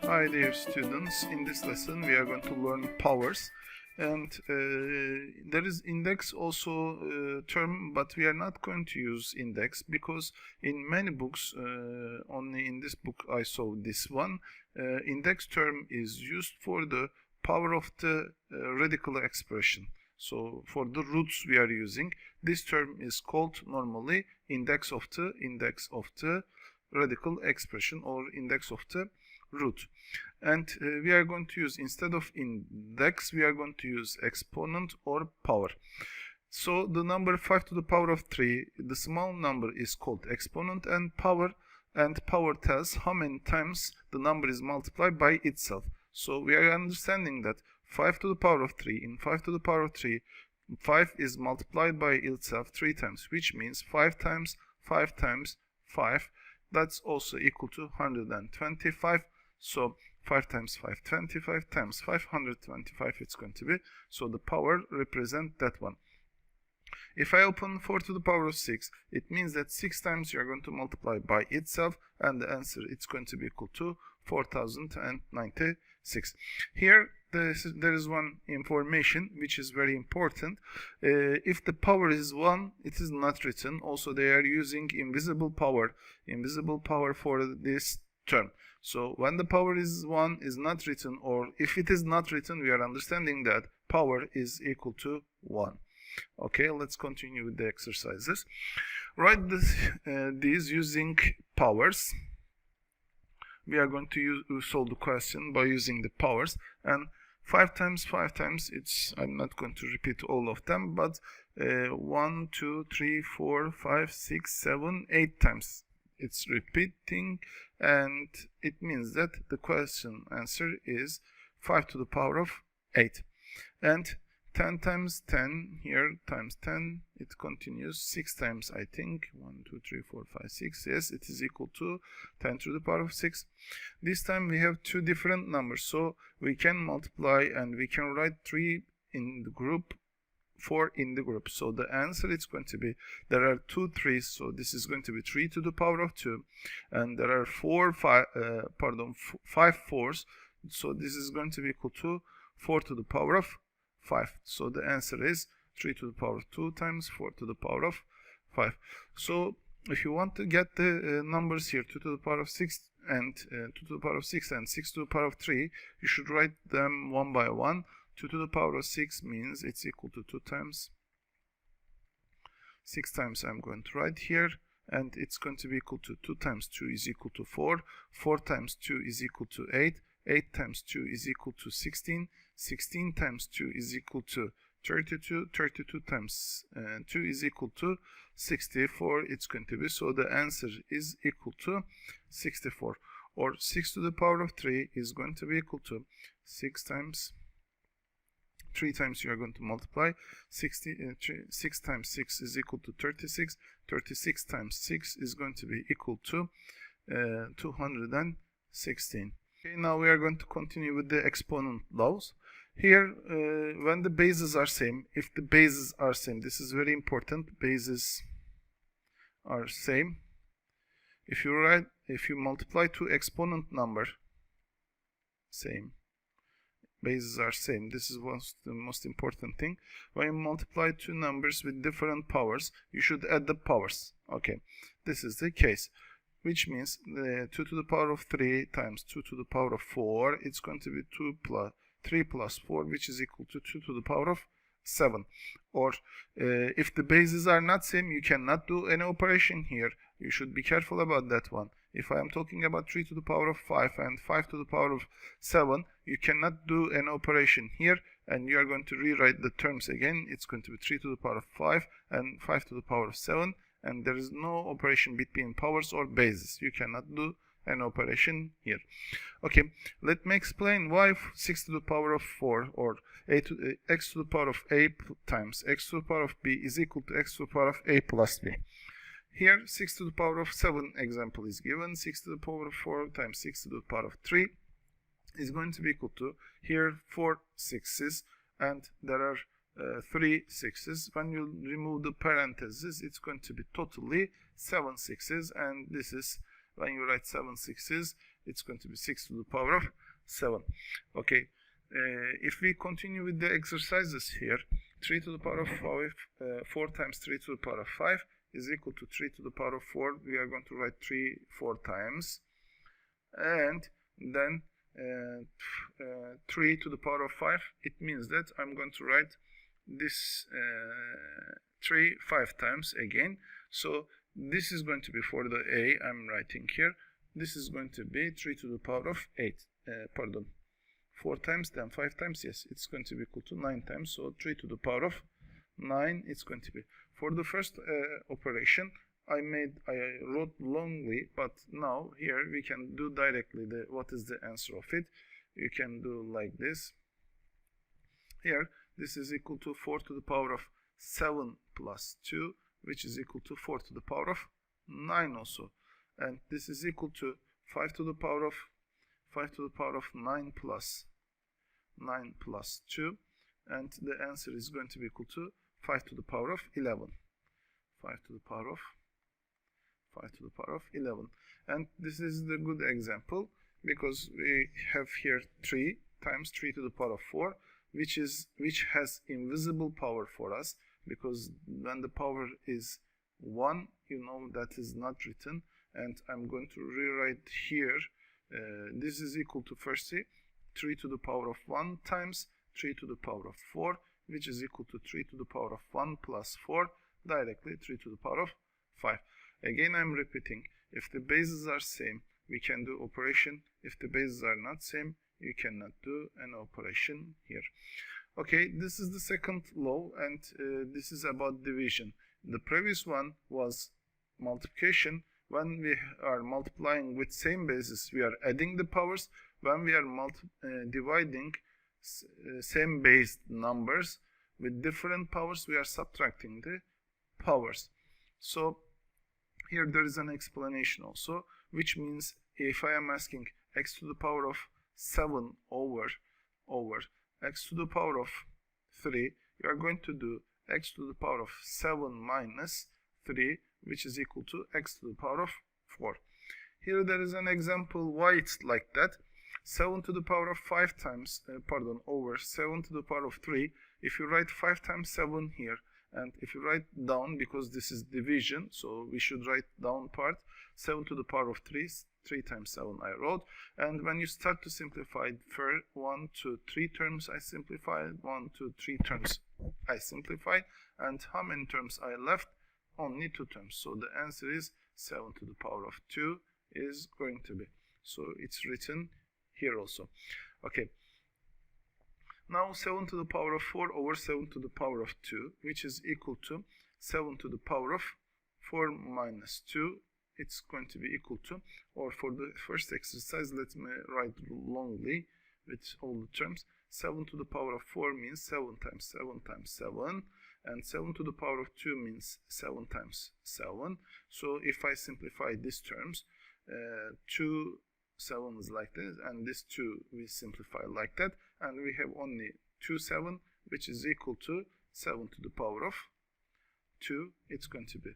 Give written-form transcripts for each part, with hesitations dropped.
Hi dear students, in this lesson we are going to learn powers, and there is index also term, but we are not going to use index because in many books, only in this book I saw this one, index term is used for the power of the radical expression. So for the roots we are using, this term is called normally index of the radical expression or index of the root. And we are going to use, instead of index, we are going to use exponent or power. So the number 5 to the power of 3, the small number is called exponent, and power tells how many times the number is multiplied by itself. So we are understanding that 5 to the power of 3, in 5 to the power of 3, 5 is multiplied by itself 3 times, which means 5 times 5 times 5, that's also equal to 125. So 5 times 5, 25 times 525 it's going to be. So the power represents that one. If I open 4 to the power of 6, it means that 6 times you are going to multiply by itself, and the answer it's going to be equal to 4096. Here there is one information which is very important. If the power is 1, it is not written. Also they are using invisible power for this term. So when the power is 1 is not written, or if it is not written, we are understanding that power is equal to 1. Okay, let's continue with the exercises. Write these using powers. We are going to solve the question by using the powers, and 5 times 5 times, I'm not going to repeat all of them, but 1, 2, 3, 4, 5, 6, 7, 8 times it's repeating, and it means that the question answer is 5 to the power of 8. And 10 times 10 here times 10, it continues 6 times, I think 1, 2, 3, 4, 5, 6. Yes, it is equal to 10 to the power of 6. This time we have two different numbers, so we can multiply and we can write 3 in the group, 4 in the group. So the answer is going to be, there are 2 3's, so this is going to be 3 to the power of 2, and there are 5 4's, so this is going to be equal to 4 to the power of 5. So the answer is 3 to the power of 2 times 4 to the power of 5. So if you want to get the numbers here, 2 to the power of 6 and 2 to the power of 6 and 6 to the power of 3, you should write them one by one. 2 to the power of 6 means it's equal to 2 times 6 times I'm going to write here, and it's going to be equal to 2 times 2 is equal to 4, 4 times 2 is equal to 8, 8 times 2 is equal to 16, 16 times 2 is equal to 32, 32 times 2 is equal to 64 it's going to be. So the answer is equal to 64, or 6 to the power of 3 is going to be equal to 6 times 3 times you are going to multiply 6 times 6 is equal to 36, 36 times 6 is going to be equal to 216. Okay, now we are going to continue with the exponent laws. Here, when the bases are same, if the bases are same, this is very important, bases are same. If you multiply two exponent number, same, bases are same. This is the most important thing. When you multiply two numbers with different powers, you should add the powers. Okay, this is the case, which means 2 to the power of 3 times 2 to the power of 4, it's going to be 3 plus 4, which is equal to 2 to the power of 7. Or if the bases are not same, you cannot do any operation here. You should be careful about that one. If I am talking about 3 to the power of 5 and 5 to the power of 7, you cannot do an operation here, and you are going to rewrite the terms again. It's going to be 3 to the power of 5 and 5 to the power of 7, and there is no operation between powers or bases. You cannot do an operation here. Okay, let me explain why 6 to the power of 4 or x to the power of a times x to the power of b is equal to x to the power of a plus b. Here 6 to the power of 7 example is given. 6 to the power of 4 times 6 to the power of 3 is going to be equal to, here 4 6's, and there are 3 6s. When you remove the parentheses, it's going to be totally 7 6s, and this is, when you write 7 6s, it's going to be 6 to the power of 7. Okay, if we continue with the exercises here, 3 to the power of 5, 4 times 3 to the power of 5 is equal to 3 to the power of 4. We are going to write 3 4 times, and then 3 to the power of 5, it means that I'm going to write this 3 5 times again. So this is going to be for the A I'm writing here. This is going to be 3 to the power of 8, 4 times, then 5 times, yes, it's going to be equal to 9 times. So 3 to the power of 9, it's going to be. For the first operation, I wrote longly, but now here we can do directly what is the answer of it. You can do like this. Here, this is equal to 4 to the power of 7 plus 2, which is equal to 4 to the power of 9 also. And this is equal to 5 to the power of 9 plus 2, and the answer is going to be equal to 5 to the power of 11. 5 to the power of 11. And this is the good example, because we have here 3 times 3 to the power of 4, which has invisible power for us, because when the power is 1, you know that is not written, and I'm going to rewrite here. This is equal to, firstly, 3 to the power of 1 times 3 to the power of 4, which is equal to 3 to the power of 1 plus 4, directly 3 to the power of 5. Again, I'm repeating, if the bases are same, we can do operation. If the bases are not same, you cannot do an operation here. Okay, this is the second law, and this is about division. The previous one was multiplication. When we are multiplying with same bases, we are adding the powers. When we are dividing same based numbers with different powers, we are subtracting the powers. So here there is an explanation also, which means if I am asking x to the power of 7 over x to the power of 3, you are going to do x to the power of 7 minus 3, which is equal to x to the power of 4. Here there is an example why it's like that. 7 to the power of 5 times, over 7 to the power of 3. If you write 5 times 7 here, and if you write down, because this is division, so we should write down part, 7 to the power of 3, 3 times 7 I wrote. And when you start to simplify, for 1 to 3 terms I simplified, 1 to 3 terms I simplified, and how many terms I left? Only 2 terms. So the answer is 7 to the power of 2 is going to be. So it's written here also. Okay. Now 7 to the power of 4 over 7 to the power of 2, which is equal to 7 to the power of 4 minus 2. It's going to be equal to, or for the first exercise, let me write longly with all the terms. 7 to the power of 4 means 7 times 7 times 7, and 7 to the power of 2 means 7 times 7. So if I simplify these terms, 2 7s like this, and this 2 we simplify like that, and we have only 2 7, which is equal to 7 to the power of 2, it's going to be.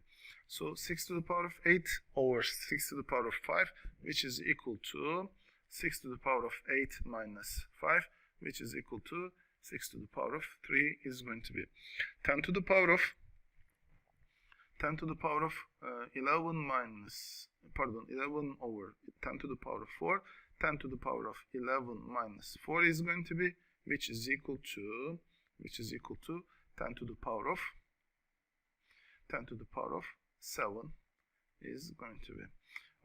So 6 to the power of 8 over 6 to the power of 5, which is equal to 6 to the power of 8 minus 5, which is equal to 6 to the power of 3 is going to be 10 to the power of 11 over 10 to the power of 4. 10 to the power of 11 minus 4 is going to be, which is equal to 10 to the power of 7 is going to be.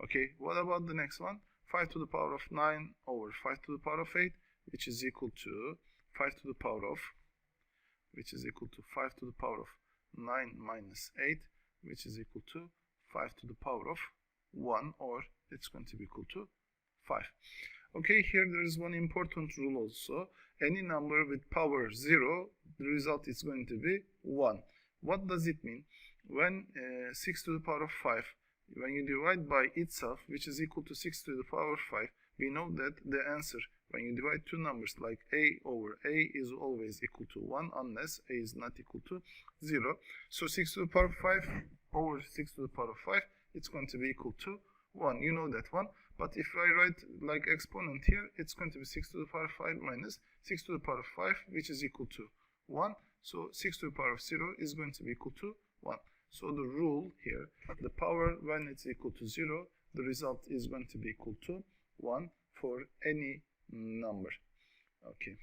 Okay, what about the next one? 5 to the power of 9 over 5 to the power of 8, which is equal to 5 to the power of 9 minus 8, which is equal to 5 to the power of 1, or it's going to be equal to 5. Okay, here there is one important rule also. Any number with power 0, the result is going to be 1. What does it mean? When 6 to the power of 5, when you divide by itself, which is equal to 6 to the power of 5, we know that the answer when you divide two numbers like a over a is always equal to 1 unless a is not equal to 0. So 6 to the power of 5 over 6 to the power of 5, it's going to be equal to 1. You know that one. But if I write like exponent here, it's going to be 6 to the power of 5 minus 6 to the power of 5, which is equal to 1. So 6 to the power of 0 is going to be equal to 1. So the rule here, the power when it's equal to 0, the result is going to be equal to 1 for any number. Okay.